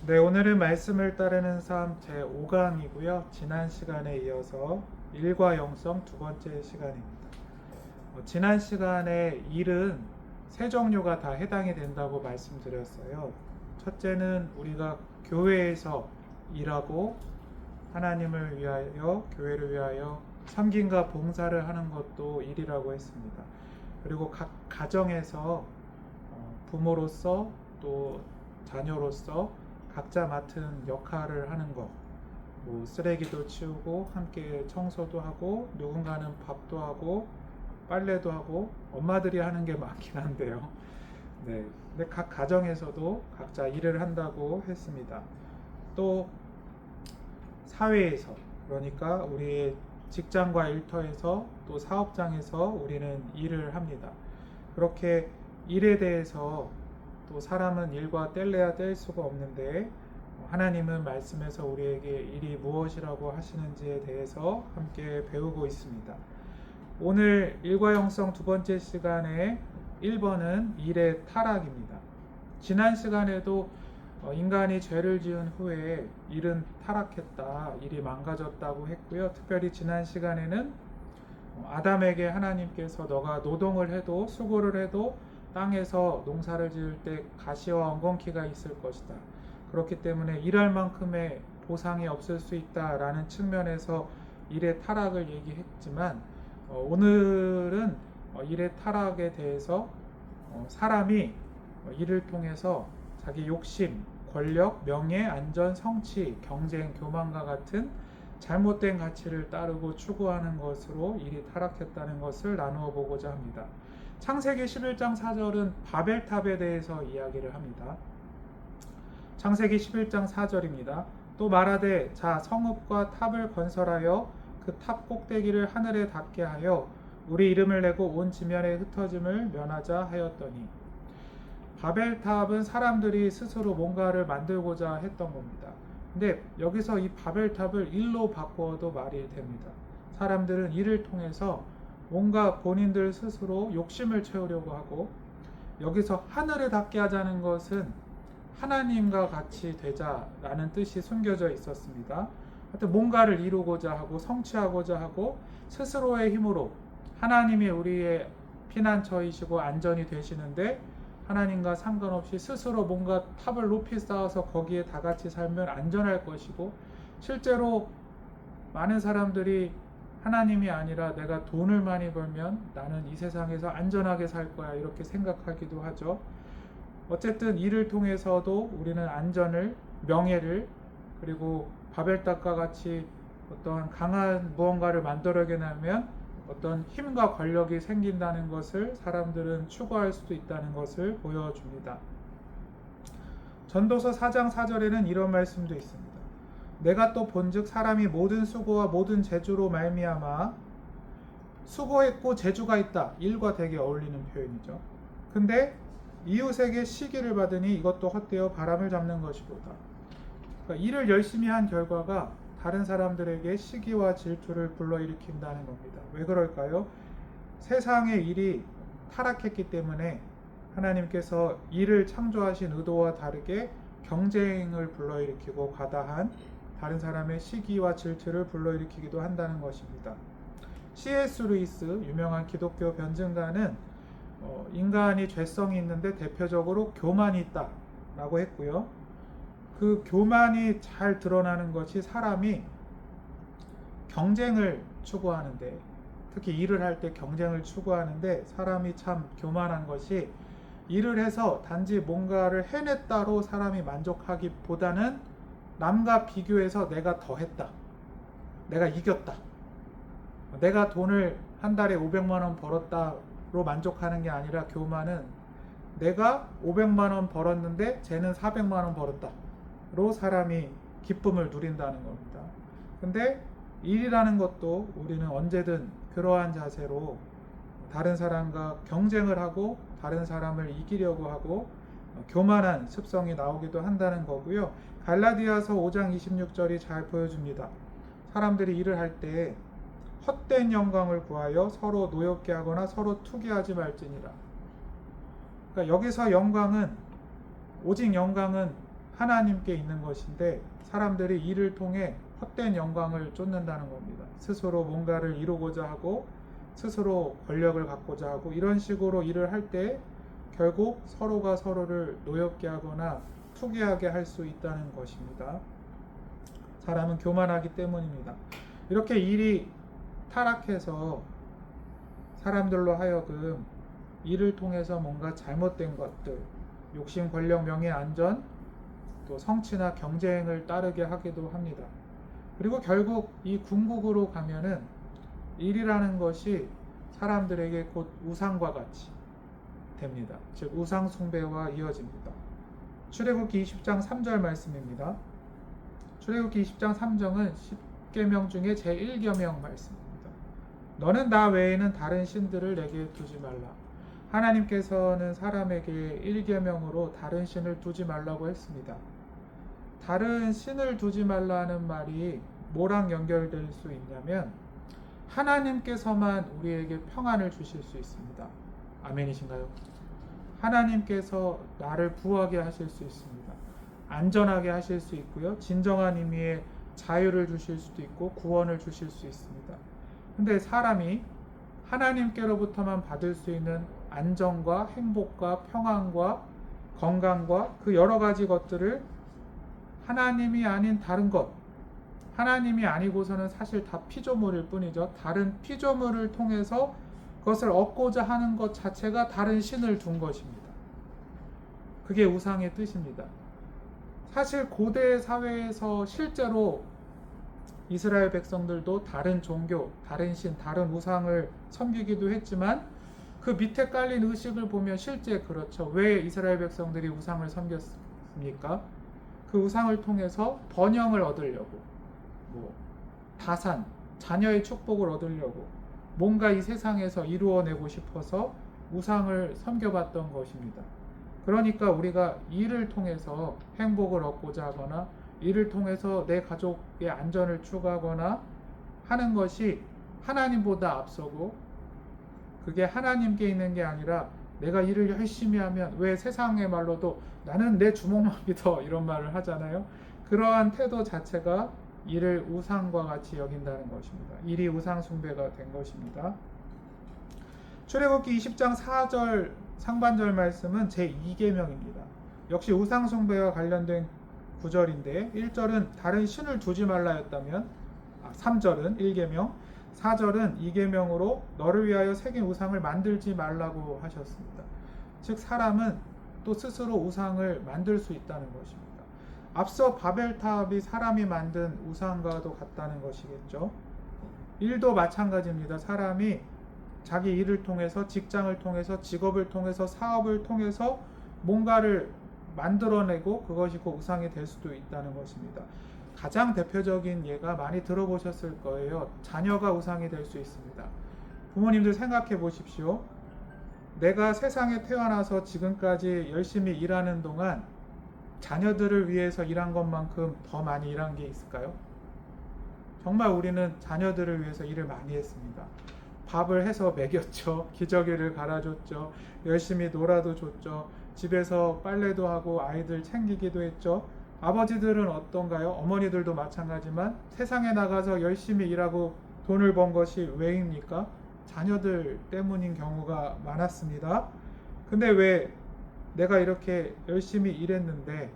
네, 오늘은 말씀을 따르는 삶 제5강이고요. 지난 시간에 이어서 일과 영성 두 번째 시간입니다. 지난 시간에 일은 세 종류가 다 해당이 된다고 말씀드렸어요. 첫째는 우리가 교회에서 일하고 하나님을 위하여, 교회를 위하여 섬김과 봉사를 하는 것도 일이라고 했습니다. 그리고 각 가정에서 부모로서 또 자녀로서 각자 맡은 역할을 하는 것, 뭐 쓰레기도 치우고 함께 청소도 하고 누군가는 밥도 하고 빨래도 하고 엄마들이 하는 게 많긴 한데요. 네, 근데 각 가정에서도 각자 일을 한다고 했습니다. 또 사회에서, 그러니까 우리의 직장과 일터에서 또 사업장에서 우리는 일을 합니다. 그렇게 일에 대해서 또 사람은 일과 뗄래야 뗄 수가 없는데 하나님은 말씀에서 우리에게 일이 무엇이라고 하시는지에 대해서 함께 배우고 있습니다. 오늘 일과 영성 두 번째 시간에 1번은 일의 타락입니다. 지난 시간에도 인간이 죄를 지은 후에 일은 타락했다, 일이 망가졌다고 했고요. 특별히 지난 시간에는 아담에게 하나님께서 너가 노동을 해도 수고를 해도 땅에서 농사를 지을 때 가시와 엉겅퀴가 있을 것이다. 그렇기 때문에 일할 만큼의 보상이 없을 수 있다라는 측면에서 일의 타락을 얘기했지만 오늘은 일의 타락에 대해서 사람이 일을 통해서 자기 욕심, 권력, 명예, 안전, 성취, 경쟁, 교만과 같은 잘못된 가치를 따르고 추구하는 것으로 일이 타락했다는 것을 나누어 보고자 합니다. 창세기 11장 4절은 바벨탑에 대해서 이야기를 합니다. 창세기 11장 4절입니다. 또 말하되 자 성읍과 탑을 건설하여 그 탑 꼭대기를 하늘에 닿게 하여 우리 이름을 내고 온 지면에 흩어짐을 면하자 하였더니, 바벨탑은 사람들이 스스로 뭔가를 만들고자 했던 겁니다. 근데 여기서 이 바벨탑을 일로 바꾸어도 말이 됩니다. 사람들은 이를 통해서 뭔가 본인들 스스로 욕심을 채우려고 하고, 여기서 하늘을 닿게 하자는 것은 하나님과 같이 되자라는 뜻이 숨겨져 있었습니다. 하여튼 뭔가를 이루고자 하고 성취하고자 하고 스스로의 힘으로, 하나님이 우리의 피난처이시고 안전이 되시는데 하나님과 상관없이 스스로 뭔가 탑을 높이 쌓아서 거기에 다 같이 살면 안전할 것이고, 실제로 많은 사람들이 하나님이 아니라 내가 돈을 많이 벌면 나는 이 세상에서 안전하게 살 거야 이렇게 생각하기도 하죠. 어쨌든 이를 통해서도 우리는 안전을, 명예를, 그리고 바벨탑과 같이 어떠한 강한 무언가를 만들어내면 어떤 힘과 권력이 생긴다는 것을 사람들은 추구할 수도 있다는 것을 보여줍니다. 전도서 4장 4절에는 이런 말씀도 있습니다. 내가 또 본즉 사람이 모든 수고와 모든 재주로 말미암아, 수고했고 재주가 있다, 일과 되게 어울리는 표현이죠. 근데 이웃에게 시기를 받으니 이것도 헛되어 바람을 잡는 것이로다. 그러니까 일을 열심히 한 결과가 다른 사람들에게 시기와 질투를 불러일으킨다는 겁니다. 왜 그럴까요? 세상의 일이 타락했기 때문에 하나님께서 일을 창조하신 의도와 다르게 경쟁을 불러일으키고 과다한 다른 사람의 시기와 질투를 불러일으키기도 한다는 것입니다. C.S. 루이스, 유명한 기독교 변증가는 인간이 죄성이 있는데 대표적으로 교만이 있다라고 했고요. 그 교만이 잘 드러나는 것이 사람이 경쟁을 추구하는데, 특히 일을 할 때 경쟁을 추구하는데 사람이 참 교만한 것이, 일을 해서 단지 뭔가를 해냈다로 사람이 만족하기보다는 남과 비교해서 내가 더 했다, 내가 이겼다, 내가 돈을 한 달에 500만 원 벌었다로 만족하는 게 아니라, 교만은 내가 500만 원 벌었는데 쟤는 400만 원 벌었다로 사람이 기쁨을 누린다는 겁니다. 근데 일이라는 것도 우리는 언제든 그러한 자세로 다른 사람과 경쟁을 하고 다른 사람을 이기려고 하고 교만한 습성이 나오기도 한다는 거고요. 갈라디아서 5장 26절이 잘 보여줍니다. 사람들이 일을 할 때 헛된 영광을 구하여 서로 노엽게 하거나 서로 투기하지 말지니라. 그러니까 여기서 영광은, 오직 영광은 하나님께 있는 것인데 사람들이 일을 통해 헛된 영광을 쫓는다는 겁니다. 스스로 뭔가를 이루고자 하고 스스로 권력을 갖고자 하고 이런 식으로 일을 할 때 결국 서로가 서로를 노엽게 하거나 투기하게 할 수 있다는 것입니다. 사람은 교만하기 때문입니다. 이렇게 일이 타락해서 사람들로 하여금 일을 통해서 뭔가 잘못된 것들, 욕심, 권력, 명예, 안전, 또 성취나 경쟁을 따르게 하기도 합니다. 그리고 결국 이 궁극으로 가면은 일이라는 것이 사람들에게 곧 우상과 같이 됩니다. 즉 우상 숭배와 이어집니다. 출애굽기 20장 3절 말씀입니다. 출애굽기 20장 3절은 10계명 중에 제1계명 말씀입니다. 너는 나 외에는 다른 신들을 내게 두지 말라. 하나님께서는 사람에게 1계명으로 다른 신을 두지 말라고 했습니다. 다른 신을 두지 말라는 말이 뭐랑 연결될 수 있냐면 하나님께서만 우리에게 평안을 주실 수 있습니다. 아멘이신가요? 하나님께서 나를 부하게 하실 수 있습니다. 안전하게 하실 수 있고요. 진정한 의미의 자유를 주실 수도 있고 구원을 주실 수 있습니다. 근데 사람이 하나님께로부터만 받을 수 있는 안정과 행복과 평안과 건강과 그 여러 가지 것들을 하나님이 아닌 다른 것, 하나님이 아니고서는 사실 다 피조물일 뿐이죠. 다른 피조물을 통해서 그것을 얻고자 하는 것 자체가 다른 신을 둔 것입니다. 그게 우상의 뜻입니다. 사실 고대 사회에서 실제로 이스라엘 백성들도 다른 종교, 다른 신, 다른 우상을 섬기기도 했지만 그 밑에 깔린 의식을 보면 실제 그렇죠. 왜 이스라엘 백성들이 우상을 섬겼습니까? 그 우상을 통해서 번영을 얻으려고, 다산, 자녀의 축복을 얻으려고 뭔가 이 세상에서 이루어내고 싶어서 우상을 섬겨봤던 것입니다. 그러니까 우리가 일을 통해서 행복을 얻고자 하거나 일을 통해서 내 가족의 안전을 추구하거나 하는 것이 하나님보다 앞서고 그게 하나님께 있는 게 아니라 내가 일을 열심히 하면 왜 세상의 말로도 나는 내 주먹만 믿어 이런 말을 하잖아요. 그러한 태도 자체가 일을 우상과 같이 여긴다는 것입니다. 일이 우상 숭배가 된 것입니다. 출애굽기 20장 4절 상반절 말씀은 제2계명입니다. 역시 우상 숭배와 관련된 구절인데 1절은 다른 신을 두지 말라였다면 3절은 1계명, 4절은 2계명으로 너를 위하여 새긴 우상을 만들지 말라고 하셨습니다. 즉 사람은 또 스스로 우상을 만들 수 있다는 것입니다. 앞서 바벨탑이 사람이 만든 우상과도 같다는 것이겠죠. 일도 마찬가지입니다. 사람이 자기 일을 통해서 직장을 통해서 직업을 통해서 사업을 통해서 뭔가를 만들어내고 그것이 곧 우상이 될 수도 있다는 것입니다. 가장 대표적인 예가 많이 들어보셨을 거예요. 자녀가 우상이 될 수 있습니다. 부모님들 생각해 보십시오. 내가 세상에 태어나서 지금까지 열심히 일하는 동안 자녀들을 위해서 일한 것만큼 더 많이 일한 게 있을까요? 정말 우리는 자녀들을 위해서 일을 많이 했습니다. 밥을 해서 먹였죠. 기저귀를 갈아줬죠. 열심히 놀아도 줬죠. 집에서 빨래도 하고 아이들 챙기기도 했죠. 아버지들은 어떤가요? 어머니들도 마찬가지지만 세상에 나가서 열심히 일하고 돈을 번 것이 왜입니까? 자녀들 때문인 경우가 많았습니다. 근데 왜 내가 이렇게 열심히 일했는데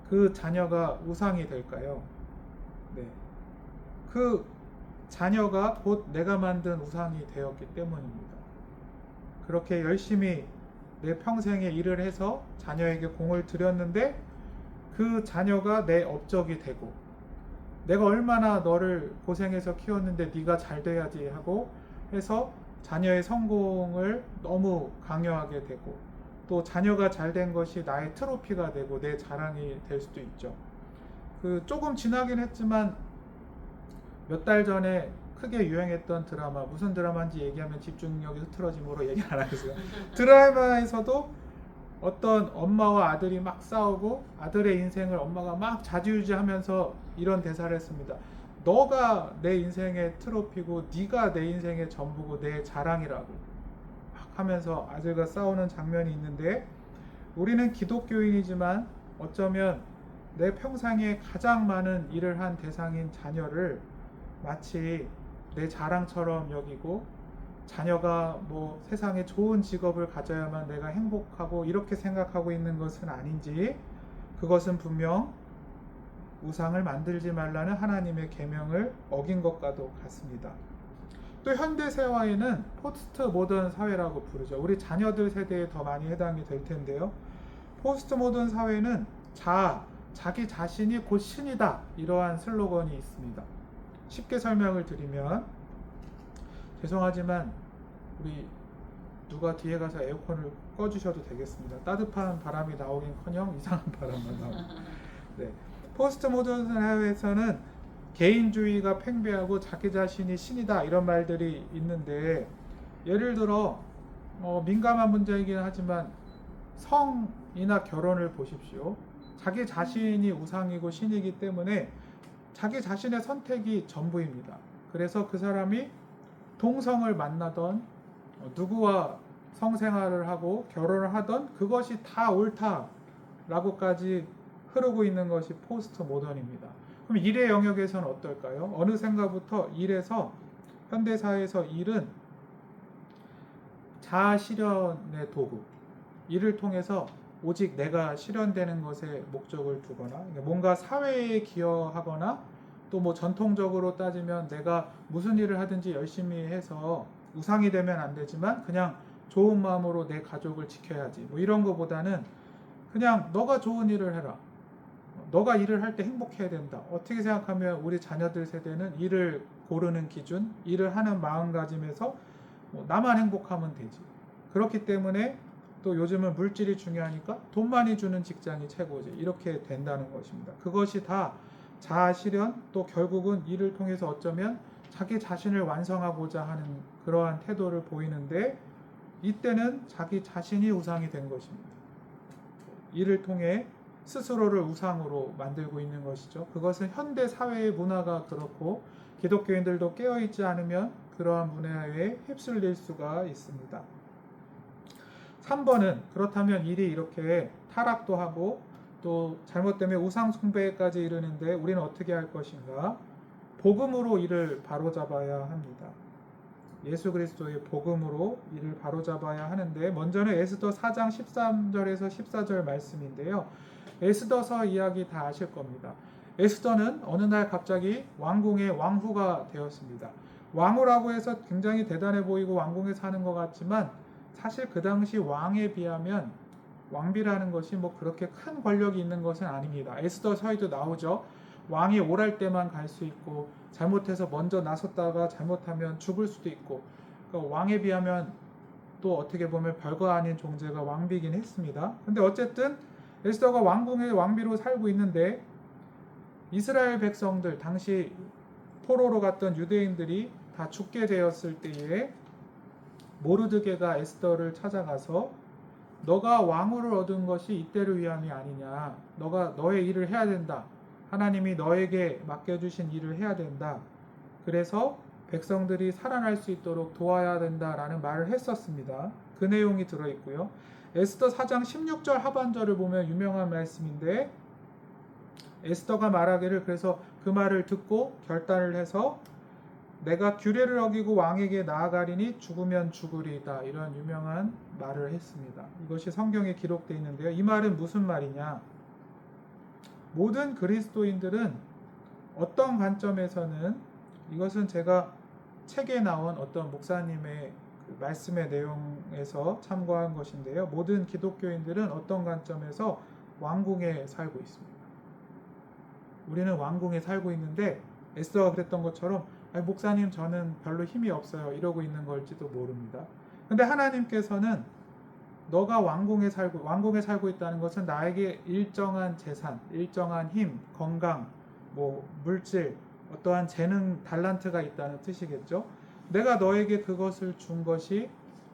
그 자녀가 우상이 될까요? 네. 그 자녀가 곧 내가 만든 우상이 되었기 때문입니다. 그렇게 열심히 내 평생에 일을 해서 자녀에게 공을 들였는데 그 자녀가 내 업적이 되고 내가 얼마나 너를 고생해서 키웠는데 네가 잘 돼야지 하고 해서 자녀의 성공을 너무 강요하게 되고 또 자녀가 잘 된 것이 나의 트로피가 되고 내 자랑이 될 수도 있죠. 조금 지나긴 했지만 몇 달 전에 크게 유행했던 드라마, 무슨 드라마인지 얘기하면 집중력이 흐트러짐으로 얘기 안 하겠어요. 드라마에서도 어떤 엄마와 아들이 막 싸우고 아들의 인생을 엄마가 막 좌지우지하면서 이런 대사를 했습니다. 너가 내 인생의 트로피고 네가 내 인생의 전부고 내 자랑이라고 막 하면서 아들과 싸우는 장면이 있는데 우리는 기독교인이지만 어쩌면 내 평생에 가장 많은 일을 한 대상인 자녀를 마치 내 자랑처럼 여기고, 자녀가 뭐 세상에 좋은 직업을 가져야만 내가 행복하고 이렇게 생각하고 있는 것은 아닌지, 그것은 분명 우상을 만들지 말라는 하나님의 계명을 어긴 것과도 같습니다. 또 현대 사회에는 포스트 모던 사회라고 부르죠. 우리 자녀들 세대에 더 많이 해당이 될 텐데요. 포스트 모던 사회는 자기 자신이 곧 신이다, 이러한 슬로건이 있습니다. 쉽게 설명을 드리면, 죄송하지만 우리 누가 뒤에 가서 에어컨을 꺼주셔도 되겠습니다. 따뜻한 바람이 나오긴커녕 이상한 바람만 나오고. 네. 포스트 모던 사회에서는 개인주의가 팽배하고 자기 자신이 신이다, 이런 말들이 있는데, 예를 들어 민감한 문제이긴 하지만 성이나 결혼을 보십시오. 자기 자신이 우상이고 신이기 때문에 자기 자신의 선택이 전부입니다. 그래서 그 사람이 동성을 만나던 누구와 성생활을 하고 결혼을 하던 그것이 다 옳다라고까지 흐르고 있는 것이 포스트 모던입니다. 그럼 일의 영역에서는 어떨까요? 어느샌가부터 현대사회에서 일은 자아 실현의 도구, 이를 통해서 오직 내가 실현되는 것에 목적을 두거나, 뭔가 사회에 기여하거나, 또 뭐 전통적으로 따지면 내가 무슨 일을 하든지 열심히 해서 우상이 되면 안 되지만 그냥 좋은 마음으로 내 가족을 지켜야지, 뭐 이런 거보다는 그냥 너가 좋은 일을 해라, 너가 일을 할 때 행복해야 된다. 어떻게 생각하면 우리 자녀들 세대는 일을 고르는 기준, 일을 하는 마음가짐에서 나만 행복하면 되지. 그렇기 때문에 또 요즘은 물질이 중요하니까 돈 많이 주는 직장이 최고지, 이렇게 된다는 것입니다. 그것이 다 자아 실현, 또 결국은 일을 통해서 어쩌면 자기 자신을 완성하고자 하는 그러한 태도를 보이는데, 이때는 자기 자신이 우상이 된 것입니다. 일을 통해 스스로를 우상으로 만들고 있는 것이죠. 그것은 현대 사회의 문화가 그렇고, 기독교인들도 깨어있지 않으면 그러한 문화에 휩쓸릴 수가 있습니다. 3번은 그렇다면 일이 이렇게 타락도 하고 또 잘못되면 우상 숭배까지 이르는데 우리는 어떻게 할 것인가? 복음으로 이를 바로잡아야 합니다. 예수 그리스도의 복음으로 이를 바로잡아야 하는데, 먼저는 에스더 4장 13절에서 14절 말씀인데요. 에스더서 이야기 다 아실 겁니다. 에스더는 어느 날 갑자기 왕궁의 왕후가 되었습니다. 왕후라고 해서 굉장히 대단해 보이고 왕궁에 사는 것 같지만, 사실 그 당시 왕에 비하면 왕비라는 것이 뭐 그렇게 큰 권력이 있는 것은 아닙니다. 에스더서에도 나오죠. 왕이 오랄 때만 갈 수 있고, 잘못해서 먼저 나섰다가 잘못하면 죽을 수도 있고, 그러니까 왕에 비하면 또 어떻게 보면 별거 아닌 존재가 왕비긴 했습니다. 근데 어쨌든 에스더가 왕궁의 왕비로 살고 있는데, 이스라엘 백성들, 당시 포로로 갔던 유대인들이 다 죽게 되었을 때에 모르드게가 에스더를 찾아가서 너가 왕후를 얻은 것이 이때를 위함이 아니냐, 너가 너의 일을 해야 된다, 하나님이 너에게 맡겨주신 일을 해야 된다, 그래서 백성들이 살아날 수 있도록 도와야 된다라는 말을 했었습니다. 그 내용이 들어있고요. 에스더 4장 16절 하반절을 보면 유명한 말씀인데, 에스더가 말하기를, 그래서 그 말을 듣고 결단을 해서 내가 규례를 어기고 왕에게 나아가리니 죽으면 죽으리이다, 이런 유명한 말을 했습니다. 이것이 성경에 기록되어 있는데요. 이 말은 무슨 말이냐? 모든 그리스도인들은 어떤 관점에서는, 이것은 제가 책에 나온 어떤 목사님의 그 말씀의 내용에서 참고한 것인데요. 모든 기독교인들은 어떤 관점에서 왕궁에 살고 있습니다. 우리는 왕궁에 살고 있는데, 에스더가 그랬던 것처럼 목사님 저는 별로 힘이 없어요, 이러고 있는 걸지도 모릅니다. 근데 하나님께서는 너가 왕궁에 살고 있다는 것은 나에게 일정한 재산, 일정한 힘, 건강, 뭐 물질, 어떠한 재능, 달란트가 있다는 뜻이겠죠. 내가 너에게 그것을 준 것이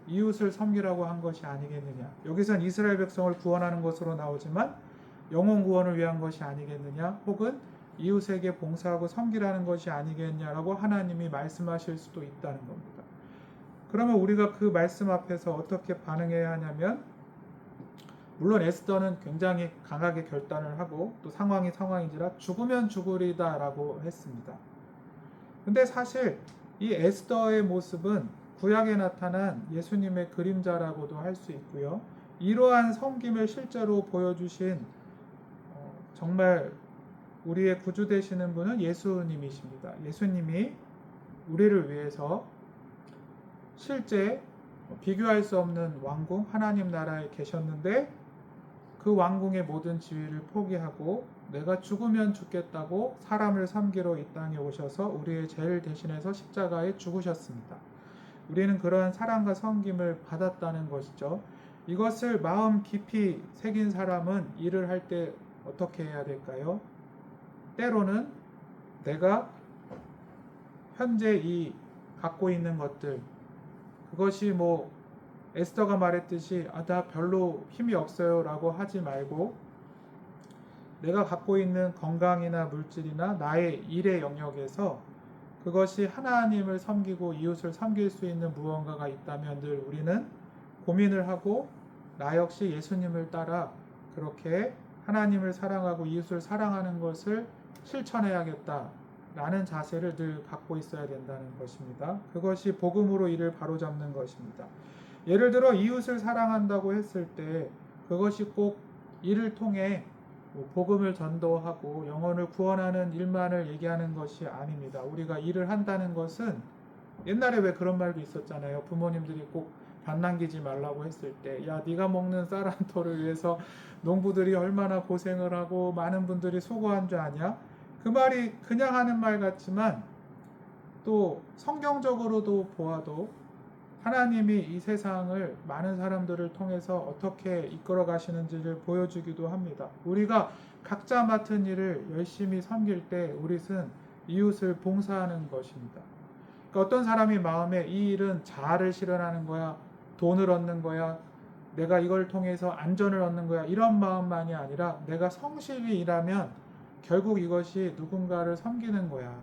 이웃을 섬기라고 한 것이 아니겠느냐. 여기선 이스라엘 백성을 구원하는 것으로 나오지만 영혼 구원을 위한 것이 아니겠느냐, 혹은 이웃에게 봉사하고 섬기라는 것이 아니겠냐라고 하나님이 말씀하실 수도 있다는 겁니다. 그러면 우리가 그 말씀 앞에서 어떻게 반응해야 하냐면, 물론 에스더는 굉장히 강하게 결단을 하고 또 상황이 상황인지라 죽으면 죽으리다라고 했습니다. 근데 사실 이 에스더의 모습은 구약에 나타난 예수님의 그림자라고도 할 수 있고요. 이러한 섬김을 실제로 보여주신 정말 우리의 구주 되시는 분은 예수님이십니다. 예수님이 우리를 위해서 실제 비교할 수 없는 왕궁 하나님 나라에 계셨는데 그 왕궁의 모든 지위를 포기하고 내가 죽으면 죽겠다고 사람을 섬기러 이 땅에 오셔서 우리의 죄를 대신해서 십자가에 죽으셨습니다. 우리는 그러한 사랑과 섬김을 받았다는 것이죠. 이것을 마음 깊이 새긴 사람은 일을 할 때 어떻게 해야 될까요? 때로는 내가 현재 이 갖고 있는 것들, 그것이 뭐 에스더가 말했듯이 나 별로 힘이 없어요 라고 하지 말고, 내가 갖고 있는 건강이나 물질이나 나의 일의 영역에서 그것이 하나님을 섬기고 이웃을 섬길 수 있는 무언가가 있다면 늘 우리는 고민을 하고 나 역시 예수님을 따라 그렇게 하나님을 사랑하고 이웃을 사랑하는 것을 실천해야겠다 라는 자세를 늘 갖고 있어야 된다는 것입니다. 그것이 복음으로 이를 바로잡는 것입니다. 예를 들어 이웃을 사랑한다고 했을 때 그것이 꼭 이를 통해 복음을 전도하고 영혼을 구원하는 일만을 얘기하는 것이 아닙니다. 우리가 일을 한다는 것은 옛날에 왜 그런 말도 있었잖아요. 부모님들이 꼭 밭 남기지 말라고 했을 때, 야 네가 먹는 쌀 한 토를 위해서 농부들이 얼마나 고생을 하고 많은 분들이 수고한 줄 아냐? 그 말이 그냥 하는 말 같지만 또 성경적으로도 보아도 하나님이 이 세상을 많은 사람들을 통해서 어떻게 이끌어 가시는지를 보여주기도 합니다. 우리가 각자 맡은 일을 열심히 섬길 때 우리는 이웃을 봉사하는 것입니다. 그러니까 어떤 사람이 마음에 이 일은 자아를 실현하는 거야, 돈을 얻는 거야, 내가 이걸 통해서 안전을 얻는 거야, 이런 마음만이 아니라 내가 성실히 일하면 결국 이것이 누군가를 섬기는 거야.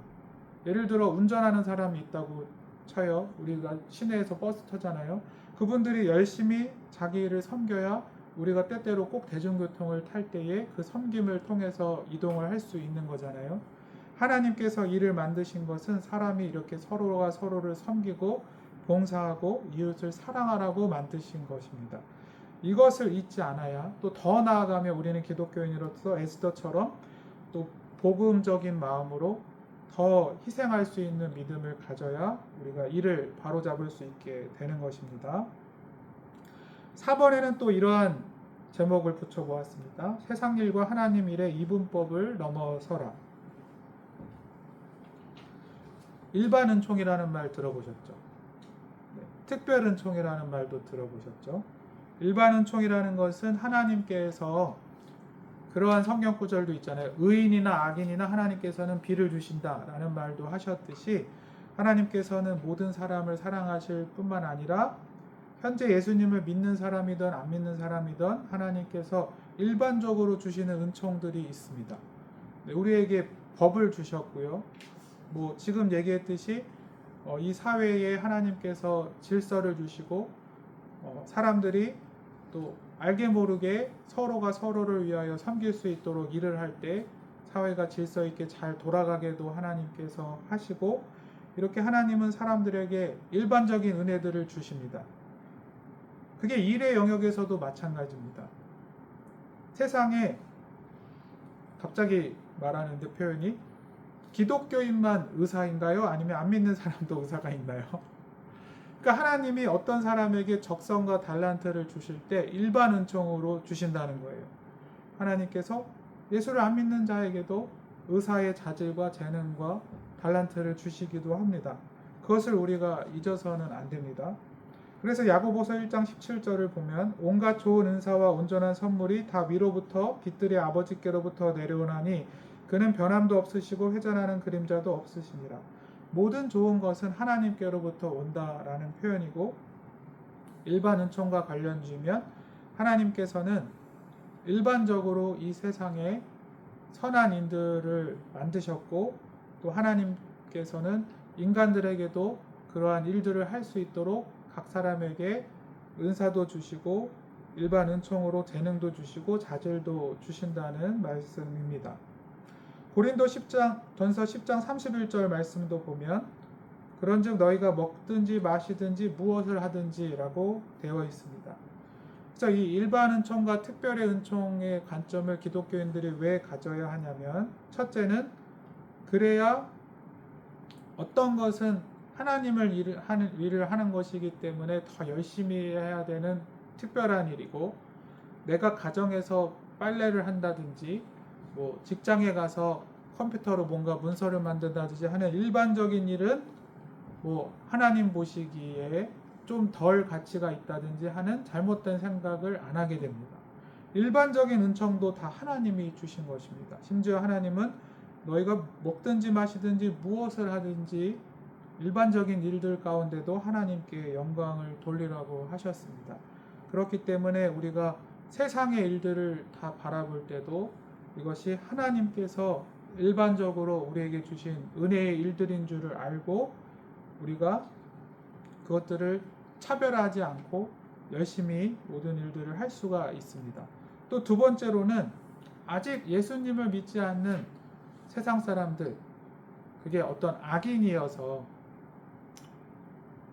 예를 들어 운전하는 사람이 있다고 쳐요. 우리가 시내에서 버스 타잖아요. 그분들이 열심히 자기 일을 섬겨야 우리가 때때로 꼭 대중교통을 탈 때에 그 섬김을 통해서 이동을 할 수 있는 거잖아요. 하나님께서 일을 만드신 것은 사람이 이렇게 서로가 서로를 섬기고 봉사하고 이웃을 사랑하라고 만드신 것입니다. 이것을 잊지 않아야 또 더 나아가면 우리는 기독교인으로서 에스더처럼 또 복음적인 마음으로 더 희생할 수 있는 믿음을 가져야 우리가 이를 바로잡을 수 있게 되는 것입니다. 4번에는 또 이러한 제목을 붙여보았습니다. 세상 일과 하나님 일의 이분법을 넘어서라. 일반 은총이라는 말 들어보셨죠? 네, 특별 은총이라는 말도 들어보셨죠? 일반 은총이라는 것은 하나님께서 그러한 성경 구절도 있잖아요. 의인이나 악인이나 하나님께서는 비를 주신다라는 말도 하셨듯이 하나님께서는 모든 사람을 사랑하실 뿐만 아니라 현재 예수님을 믿는 사람이든 안 믿는 사람이든 하나님께서 일반적으로 주시는 은총들이 있습니다. 우리에게 법을 주셨고요. 지금 얘기했듯이 이 사회에 하나님께서 질서를 주시고 사람들이 또 알게 모르게 서로가 서로를 위하여 섬길 수 있도록 일을 할 때 사회가 질서 있게 잘 돌아가게도 하나님께서 하시고, 이렇게 하나님은 사람들에게 일반적인 은혜들을 주십니다. 그게 일의 영역에서도 마찬가지입니다. 세상에 갑자기 말하는데 표현이 기독교인만 의사인가요? 아니면 안 믿는 사람도 의사가 있나요? 그러니까 하나님이 어떤 사람에게 적성과 달란트를 주실 때 일반 은총으로 주신다는 거예요. 하나님께서 예수를 안 믿는 자에게도 의사의 자질과 재능과 달란트를 주시기도 합니다. 그것을 우리가 잊어서는 안 됩니다. 그래서 야고보서 1장 17절을 보면 온갖 좋은 은사와 온전한 선물이 다 위로부터 빛들의 아버지께로부터 내려오나니 그는 변함도 없으시고 회전하는 그림자도 없으시니라. 모든 좋은 것은 하나님께로부터 온다라는 표현이고, 일반 은총과 관련 지으면 하나님께서는 일반적으로 이 세상에 선한 인들을 만드셨고, 또 하나님께서는 인간들에게도 그러한 일들을 할 수 있도록 각 사람에게 은사도 주시고 일반 은총으로 재능도 주시고 자질도 주신다는 말씀입니다. 고린도 10장 전서 10장 31절 말씀도 보면 그런즉 너희가 먹든지 마시든지 무엇을 하든지라고 되어 있습니다. 그래서 이 일반 은총과 특별의 은총의 관점을 기독교인들이 왜 가져야 하냐면 첫째는 그래야 어떤 것은 하나님을 일을 하는 것이기 때문에 더 열심히 해야 되는 특별한 일이고 내가 가정에서 빨래를 한다든지 뭐 직장에 가서 컴퓨터로 뭔가 문서를 만든다든지 하는 일반적인 일은 뭐 하나님 보시기에 좀 덜 가치가 있다든지 하는 잘못된 생각을 안 하게 됩니다. 일반적인 은총도 다 하나님이 주신 것입니다. 심지어 하나님은 너희가 먹든지 마시든지 무엇을 하든지 일반적인 일들 가운데도 하나님께 영광을 돌리라고 하셨습니다. 그렇기 때문에 우리가 세상의 일들을 다 바라볼 때도 이것이 하나님께서 일반적으로 우리에게 주신 은혜의 일들인 줄을 알고 우리가 그것들을 차별하지 않고 열심히 모든 일들을 할 수가 있습니다. 또 두 번째로는 아직 예수님을 믿지 않는 세상 사람들, 그게 어떤 악인이어서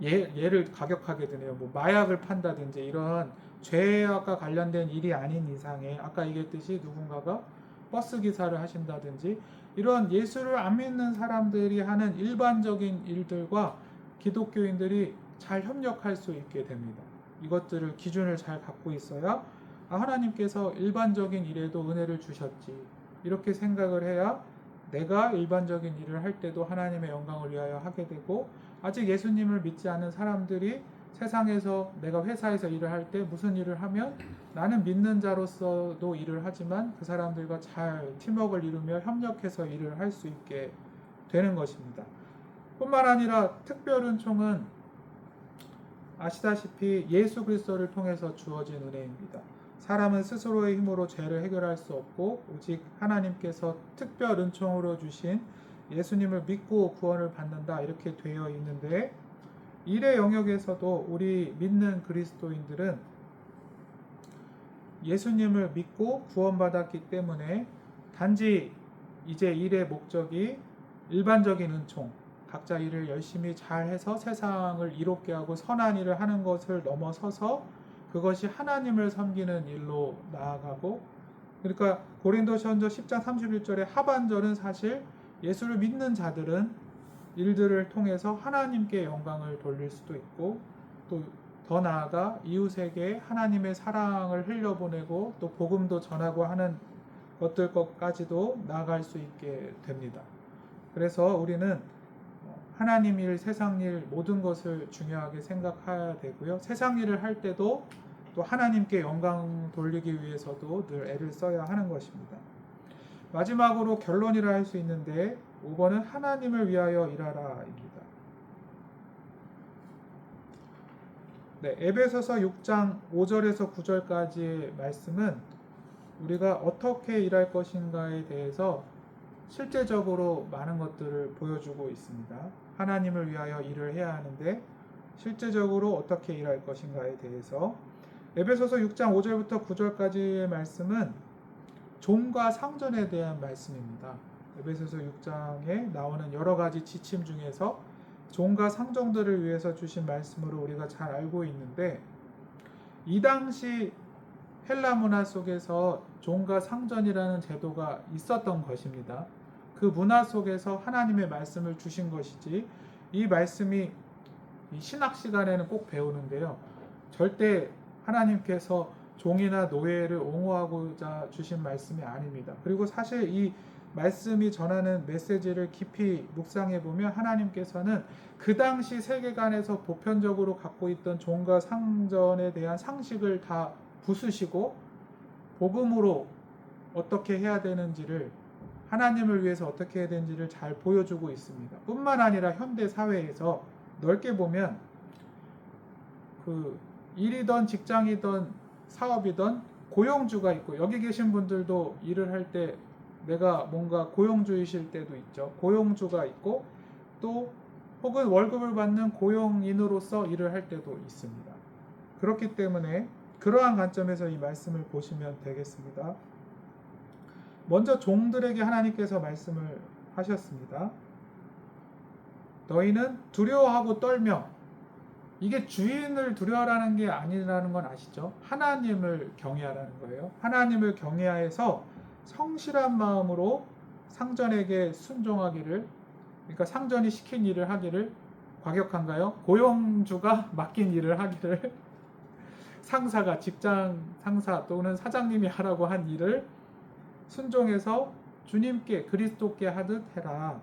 예를 가격하게 되네요. 뭐 마약을 판다든지 이런 죄와 관련된 일이 아닌 이상에 아까 얘기했듯이 누군가가 버스 기사를 하신다든지 이런 예수를 안 믿는 사람들이 하는 일반적인 일들과 기독교인들이 잘 협력할 수 있게 됩니다. 이것들을 기준을 잘 갖고 있어야 하나님께서 일반적인 일에도 은혜를 주셨지 이렇게 생각을 해야 내가 일반적인 일을 할 때도 하나님의 영광을 위하여 하게 되고 아직 예수님을 믿지 않는 사람들이 세상에서 내가 회사에서 일을 할 때 무슨 일을 하면 나는 믿는 자로서도 일을 하지만 그 사람들과 잘 팀워크를 이루며 협력해서 일을 할 수 있게 되는 것입니다. 뿐만 아니라 특별 은총은 아시다시피 예수 그리스도를 통해서 주어진 은혜입니다. 사람은 스스로의 힘으로 죄를 해결할 수 없고 오직 하나님께서 특별 은총으로 주신 예수님을 믿고 구원을 받는다 이렇게 되어 있는데 일의 영역에서도 우리 믿는 그리스도인들은 예수님을 믿고 구원받았기 때문에 단지 이제 일의 목적이 일반적인 은총, 각자 일을 열심히 잘해서 세상을 이롭게 하고 선한 일을 하는 것을 넘어서서 그것이 하나님을 섬기는 일로 나아가고 그러니까 고린도전서 10장 31절의 하반절은 사실 예수를 믿는 자들은 일들을 통해서 하나님께 영광을 돌릴 수도 있고 또 더 나아가 이웃에게 하나님의 사랑을 흘려보내고 또 복음도 전하고 하는 것들까지도 나아갈 수 있게 됩니다. 그래서 우리는 하나님 일, 세상 일 모든 것을 중요하게 생각해야 되고요. 세상 일을 할 때도 또 하나님께 영광 돌리기 위해서도 늘 애를 써야 하는 것입니다. 마지막으로 결론이라 할 수 있는데 5번은 하나님을 위하여 일하라입니다. 네, 에베소서 6장 5절에서 9절까지의 말씀은 우리가 어떻게 일할 것인가에 대해서 실제적으로 많은 것들을 보여주고 있습니다. 하나님을 위하여 일을 해야 하는데 실제적으로 어떻게 일할 것인가에 대해서 에베소서 6장 5절부터 9절까지의 말씀은 종과 상전에 대한 말씀입니다. 에베소서 6장에 나오는 여러 가지 지침 중에서 종과 상정들을 위해서 주신 말씀으로 우리가 잘 알고 있는데 이 당시 헬라 문화 속에서 종과 상전이라는 제도가 있었던 것입니다. 그 문화 속에서 하나님의 말씀을 주신 것이지 이 말씀이 신학 시간에는 꼭 배우는데요. 절대 하나님께서 종이나 노예를 옹호하고자 주신 말씀이 아닙니다. 그리고 사실 이 말씀이 전하는 메시지를 깊이 묵상해 보면 하나님께서는 그 당시 세계관에서 보편적으로 갖고 있던 종과 상전에 대한 상식을 다 부수시고 복음으로 어떻게 해야 되는지를 하나님을 위해서 어떻게 해야 되는지를 잘 보여주고 있습니다. 뿐만 아니라 현대 사회에서 넓게 보면 그 일이든 직장이든 사업이든 고용주가 있고 여기 계신 분들도 일을 할 때 내가 뭔가 고용주이실 때도 있죠. 고용주가 있고 또 혹은 월급을 받는 고용인으로서 일을 할 때도 있습니다. 그렇기 때문에 그러한 관점에서 이 말씀을 보시면 되겠습니다. 먼저 종들에게 하나님께서 말씀을 하셨습니다. 너희는 두려워하고 떨며, 이게 주인을 두려워하라는 게 아니라는 건 아시죠? 하나님을 경외하라는 거예요. 하나님을 경외하여서 성실한 마음으로 상전에게 순종하기를, 그러니까 상전이 시킨 일을 하기를, 과격한가요? 고용주가 맡긴 일을 하기를, 상사가, 직장 상사 또는 사장님이 하라고 한 일을 순종해서 주님께, 그리스도께 하듯 해라.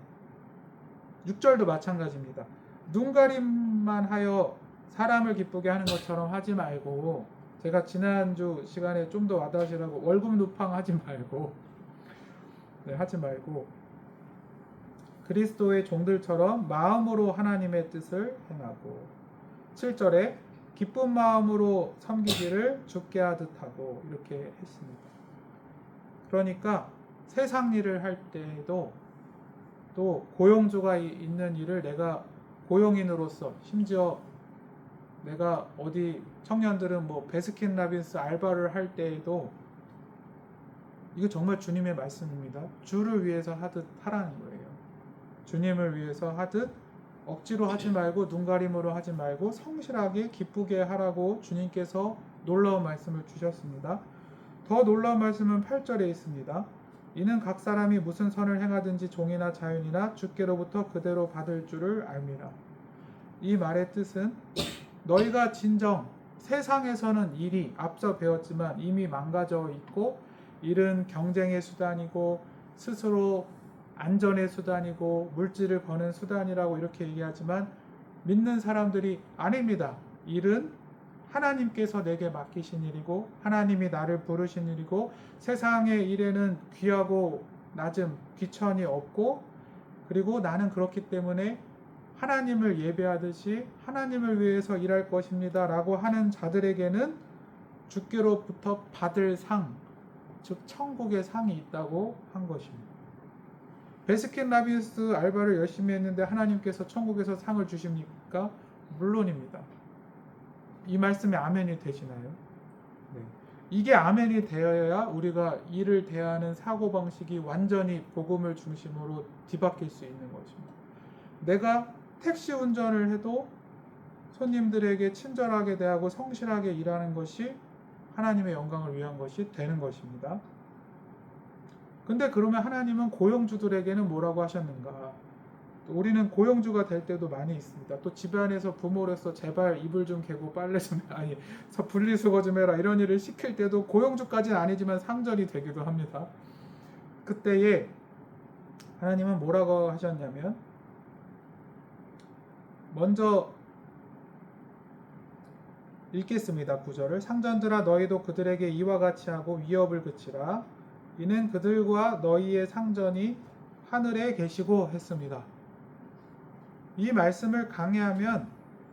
6절도 마찬가지입니다. 눈가림만 하여 사람을 기쁘게 하는 것처럼 하지 말고, 제가 지난주 시간에 좀 더 와닿으시라고 월급 누팡 하지 말고, 하지 말고 그리스도의 종들처럼 마음으로 하나님의 뜻을 행하고, 7절에 기쁜 마음으로 섬기기를 주께 하듯 하고, 이렇게 했습니다. 그러니까 세상 일을 할 때도 또 고용주가 있는 일을 내가 고용인으로서, 심지어 내가 어디 청년들은 뭐 베스킨라빈스 알바를 할 때에도 이거 정말 주님의 말씀입니다. 주를 위해서 하듯 하라는 거예요. 주님을 위해서 하듯 억지로 하지 말고 눈가림으로 하지 말고 성실하게 기쁘게 하라고 주님께서 놀라운 말씀을 주셨습니다. 더 놀라운 말씀은 8절에 있습니다. 이는 각 사람이 무슨 선을 행하든지 종이나 자윤이나 주께로부터 그대로 받을 줄을 알미라. 이 말의 뜻은 너희가 진정 세상에서는 일이 앞서 배웠지만 이미 망가져 있고, 일은 경쟁의 수단이고 스스로 안전의 수단이고 물질을 버는 수단이라고 이렇게 얘기하지만, 믿는 사람들이 아닙니다. 일은 하나님께서 내게 맡기신 일이고 하나님이 나를 부르신 일이고, 세상의 일에는 귀하고 낮음, 귀천이 없고, 그리고 나는 그렇기 때문에 하나님을 예배하듯이 하나님을 위해서 일할 것입니다 라고 하는 자들에게는 주께로부터 받을 상, 즉 천국의 상이 있다고 한 것입니다. 베스킨라빈스 알바를 열심히 했는데 하나님께서 천국에서 상을 주십니까? 물론입니다. 이 말씀에 아멘이 되시나요? 네. 이게 아멘이 되어야 우리가 일을 대하는 사고방식이 완전히 복음을 중심으로 뒤바뀔 수 있는 것입니다. 내가 택시 운전을 해도 손님들에게 친절하게 대하고 성실하게 일하는 것이 하나님의 영광을 위한 것이 되는 것입니다. 근데 그러면 하나님은 고용주들에게는 뭐라고 하셨는가? 우리는 고용주가 될 때도 많이 있습니다. 또 집안에서 부모로서 제발 이불 좀 개고 빨래 좀 아니 분리수거 좀 해라 이런 일을 시킬 때도 고용주까지는 아니지만 상전이 되기도 합니다. 그때에 하나님은 뭐라고 하셨냐면, 먼저 읽겠습니다. 9절을 상전들아 너희도 그들에게 이와 같이 하고 위협을 그치라. 이는 그들과 너희의 상전이 하늘에 계시고 했습니다. 이 말씀을 강해하면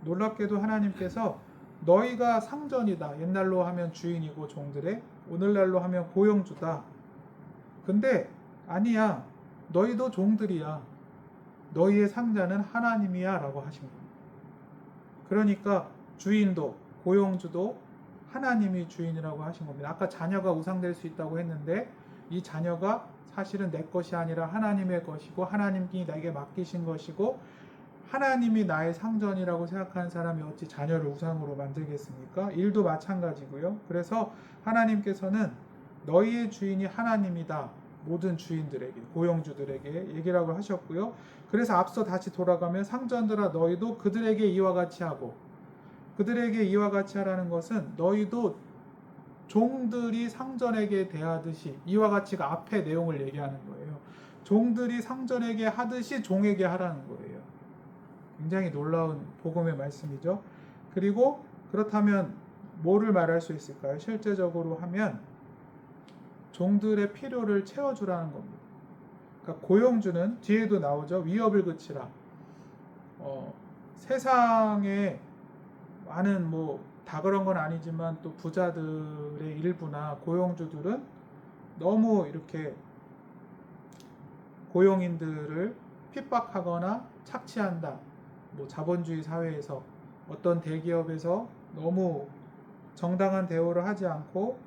놀랍게도 하나님께서 너희가 상전이다. 옛날로 하면 주인이고 종들의, 오늘날로 하면 고용주다. 근데 아니야. 너희도 종들이야. 너희의 상자는 하나님이야 라고 하신 겁니다. 그러니까 주인도 고용주도 하나님이 주인이라고 하신 겁니다. 아까 자녀가 우상될 수 있다고 했는데 이 자녀가 사실은 내 것이 아니라 하나님의 것이고 하나님이 나에게 맡기신 것이고, 하나님이 나의 상전이라고 생각하는 사람이 어찌 자녀를 우상으로 만들겠습니까? 일도 마찬가지고요. 그래서 하나님께서는 너희의 주인이 하나님이다. 모든 주인들에게, 고용주들에게 얘기라고 하셨고요. 그래서 앞서 다시 돌아가면 상전들아 너희도 그들에게 이와 같이 하고, 그들에게 이와 같이 하라는 것은 너희도 종들이 상전에게 대하듯이, 이와 같이가 앞에 내용을 얘기하는 거예요. 종들이 상전에게 하듯이 종에게 하라는 거예요. 굉장히 놀라운 복음의 말씀이죠. 그리고 그렇다면 뭐를 말할 수 있을까요? 실제적으로 하면 종들의 필요를 채워주라는 겁니다. 그러니까 고용주는 뒤에도 나오죠. 위협을 그치라. 세상에 많은 다 그런 건 아니지만 또 부자들의 일부나 고용주들은 너무 이렇게 고용인들을 핍박하거나 착취한다. 자본주의 사회에서 어떤 대기업에서 너무 정당한 대우를 하지 않고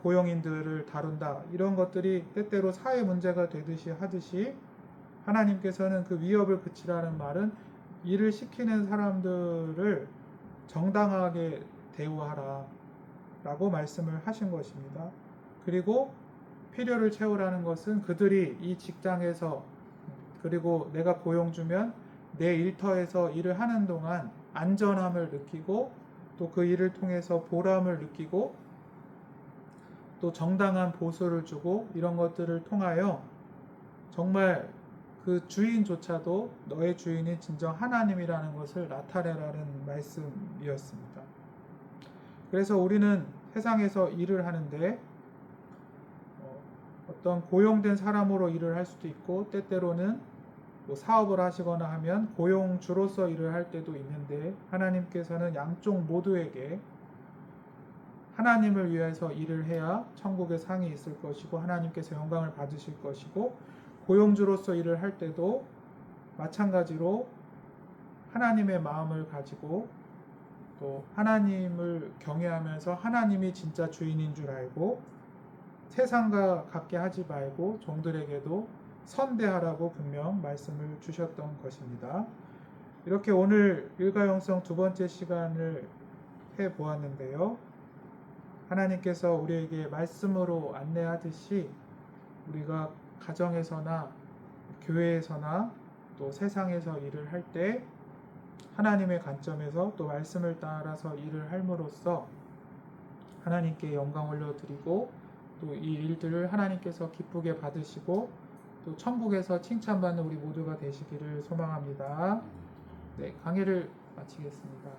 고용인들을 다룬다. 이런 것들이 때때로 사회 문제가 되듯이 하듯이 하나님께서는 그 위협을 그치라는 말은 일을 시키는 사람들을 정당하게 대우하라 라고 말씀을 하신 것입니다. 그리고 필요를 채우라는 것은 그들이 이 직장에서 그리고 내가 고용 주면 내 일터에서 일을 하는 동안 안전함을 느끼고 또 그 일을 통해서 보람을 느끼고 또 정당한 보수를 주고 이런 것들을 통하여 정말 그 주인조차도 너의 주인이 진정 하나님이라는 것을 나타내라는 말씀이었습니다. 그래서 우리는 세상에서 일을 하는데 어떤 고용된 사람으로 일을 할 수도 있고 때때로는 뭐 사업을 하시거나 하면 고용주로서 일을 할 때도 있는데 하나님께서는 양쪽 모두에게 하나님을 위해서 일을 해야 천국의 상이 있을 것이고 하나님께서 영광을 받으실 것이고 고용주로서 일을 할 때도 마찬가지로 하나님의 마음을 가지고 또 하나님을 경외하면서 하나님이 진짜 주인인 줄 알고 세상과 같게 하지 말고 종들에게도 선대하라고 분명 말씀을 주셨던 것입니다. 이렇게 오늘 일가영성 두 번째 시간을 해보았는데요. 하나님께서 우리에게 말씀으로 안내하듯이 우리가 가정에서나 교회에서나 또 세상에서 일을 할 때 하나님의 관점에서 또 말씀을 따라서 일을 함으로써 하나님께 영광 올려드리고 또 이 일들을 하나님께서 기쁘게 받으시고 또 천국에서 칭찬받는 우리 모두가 되시기를 소망합니다. 네, 강의를 마치겠습니다.